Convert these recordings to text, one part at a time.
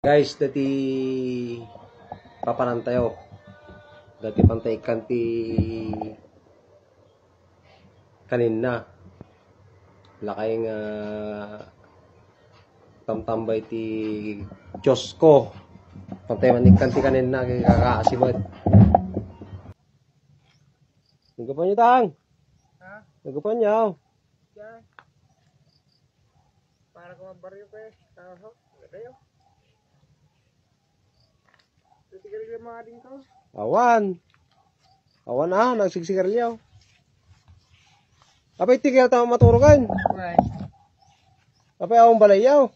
Guys, dati paparan tayo. Dati pantay kanti kanina. Lakay nga tamtambay ti Diyos ko. Pantay manik kanti kanina kay kakaasimod. Nagapan niyo tang? Ha? Nagapan niyo? Diyan. Para ko mabaryo ko eh. Kaho. Tayo. Titigil yung mga din ko. Awan. Awan nagsigsigarilyo. Apay tigil tama maturugan. Okay. Apay awang balayaw.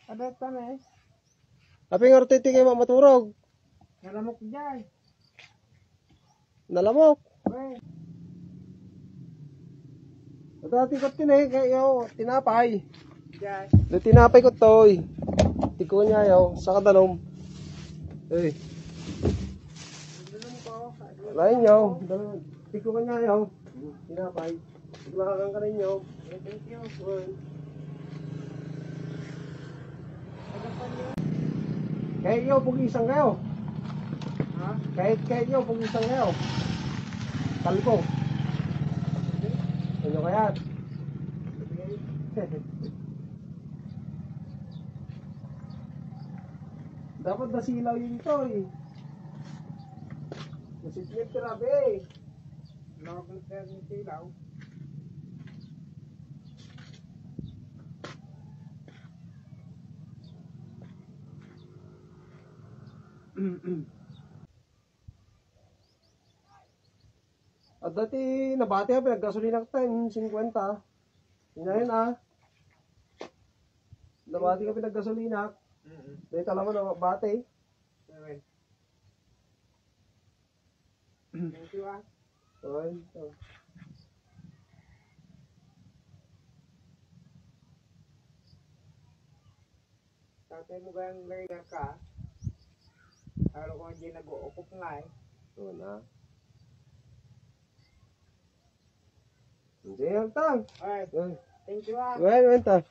Adat pa na eh. Apay nga rin tigil maturog. Nalamok dyan. Nalamok. Okay. Dati ko kayo tinapay. Dyan. Dati tinapay ko toy. Tiko niya yaw sa kadanom. Eh, Dulong ko. lain yaw. Tiko niya yaw. Tinapay. Lakakan ka ninyo. Thank you. Kahit yaw, pugisang kayo. Ha? Kahit yaw, pugisang kayo. Talpo. Ano kaya? Dapat nasilaw yun ito eh. Nasitlit ka na be. Nakakulutan ni Silaw. At dati nabati ka pinaggasolina ka 10.50. Inahin Nabati ka pinaggasolina. Dahil talaman na bate. Thank you ah. Okay. Tatay mo kayang layer ka. Halo ko dyan nag-uukop nga eh. Ito na. Hindi yan tang. Okay. Thank you ah. Well,